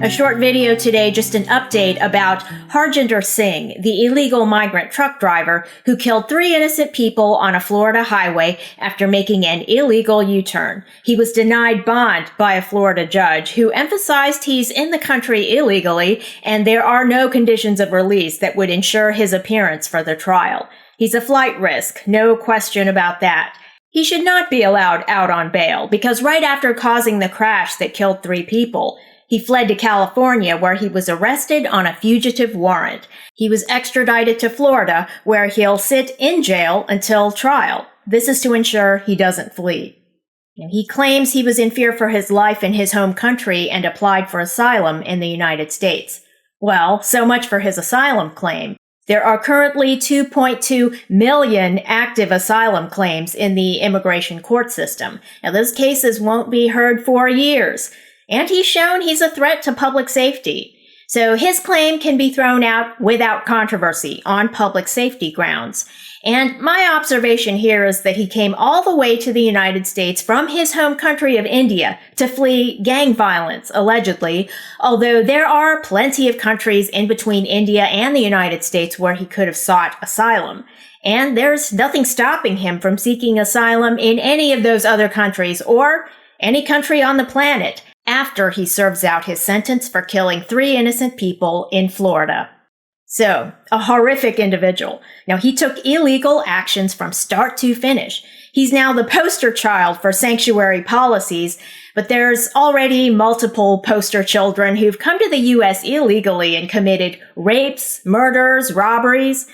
A short video today, just an update about Harjinder Singh, the illegal migrant truck driver who killed 3 innocent people on a Florida highway after making an illegal U-turn. He was denied bond by a Florida judge who emphasized he's in the country illegally and there are no conditions of release that would ensure his appearance for the trial. He's a flight risk, no question about that. He should not be allowed out on bail because right after causing the crash that killed 3 people, he fled to California, where he was arrested on a fugitive warrant. He was extradited to Florida, where he'll sit in jail until trial. This is to ensure he doesn't flee. And he claims he was in fear for his life in his home country and applied for asylum in the United States. Well, so much for his asylum claim. There are currently 2.2 million active asylum claims in the immigration court system. Now, those cases won't be heard for years. And he's shown he's a threat to public safety. So his claim can be thrown out without controversy on public safety grounds. And my observation here is that he came all the way to the United States from his home country of India to flee gang violence, allegedly, although there are plenty of countries in between India and the United States where he could have sought asylum. And there's nothing stopping him from seeking asylum in any of those other countries or any country on the planet after he serves out his sentence for killing 3 innocent people in Florida. So, a horrific individual. Now, he took illegal actions from start to finish. He's now the poster child for sanctuary policies, but there's already multiple poster children who've come to the U.S. illegally and committed rapes, murders, robberies.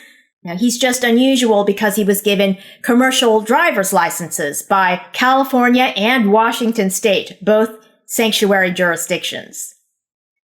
Now, he's just unusual because he was given commercial driver's licenses by California and Washington State, both sanctuary jurisdictions.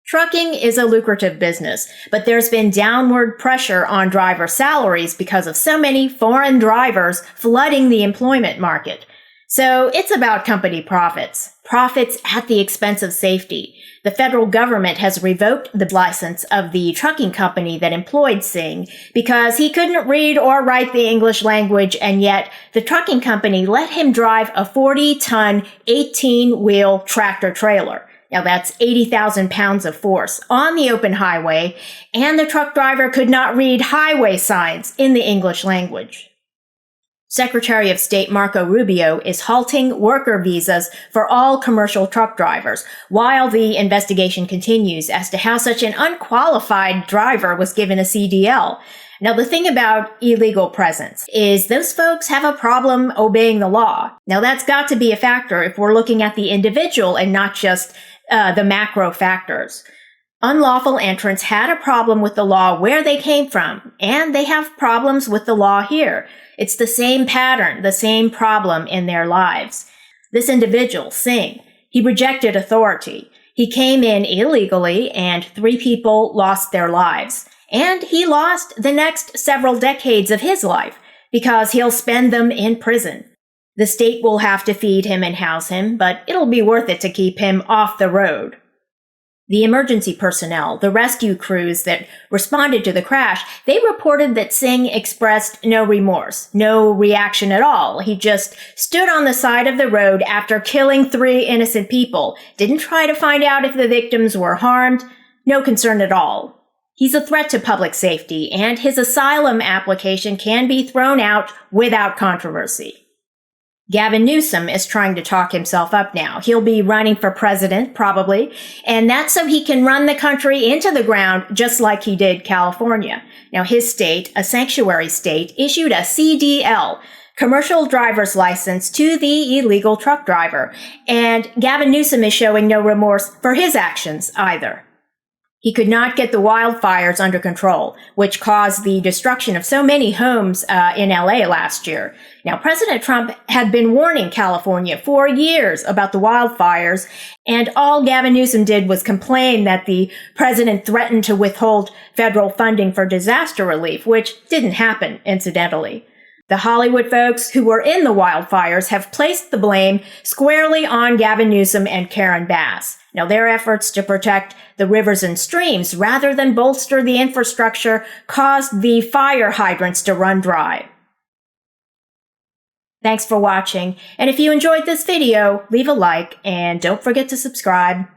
Trucking is a lucrative business, but there's been downward pressure on driver salaries because of so many foreign drivers flooding the employment market. So it's about company profits at the expense of safety. The federal government has revoked the license of the trucking company that employed Singh because he couldn't read or write the English language, and yet the trucking company let him drive a 40-ton, 18-wheel tractor-trailer. Now that's 80,000 pounds of force on the open highway, and the truck driver could not read highway signs in the English language. Secretary of State Marco Rubio is halting worker visas for all commercial truck drivers while the investigation continues as to how such an unqualified driver was given a CDL. Now, the thing about illegal presence is those folks have a problem obeying the law. Now, that's got to be a factor if we're looking at the individual and not just the macro factors. Unlawful entrants had a problem with the law where they came from, and they have problems with the law here. It's the same pattern, the same problem in their lives. This individual, Singh, he rejected authority. He came in illegally, and 3 people lost their lives. And he lost the next several decades of his life because he'll spend them in prison. The state will have to feed him and house him, but it'll be worth it to keep him off the road. The emergency personnel, the rescue crews that responded to the crash, they reported that Singh expressed no remorse, no reaction at all. He just stood on the side of the road after killing 3 innocent people, didn't try to find out if the victims were harmed, no concern at all. He's a threat to public safety, and his asylum application can be thrown out without controversy. Gavin Newsom is trying to talk himself up now. He'll be running for president, probably, and that's so he can run the country into the ground just like he did California. Now, his state, a sanctuary state, issued a CDL, commercial driver's license, to the illegal truck driver, and Gavin Newsom is showing no remorse for his actions either. He could not get the wildfires under control, which caused the destruction of so many homes in LA last year. Now, President Trump had been warning California for years about the wildfires, and all Gavin Newsom did was complain that the president threatened to withhold federal funding for disaster relief, which didn't happen, incidentally. The Hollywood folks who were in the wildfires have placed the blame squarely on Gavin Newsom and Karen Bass. Now, their efforts to protect the rivers and streams rather than bolster the infrastructure caused the fire hydrants to run dry. Thanks for watching, and if you enjoyed this video, leave a like and don't forget to subscribe.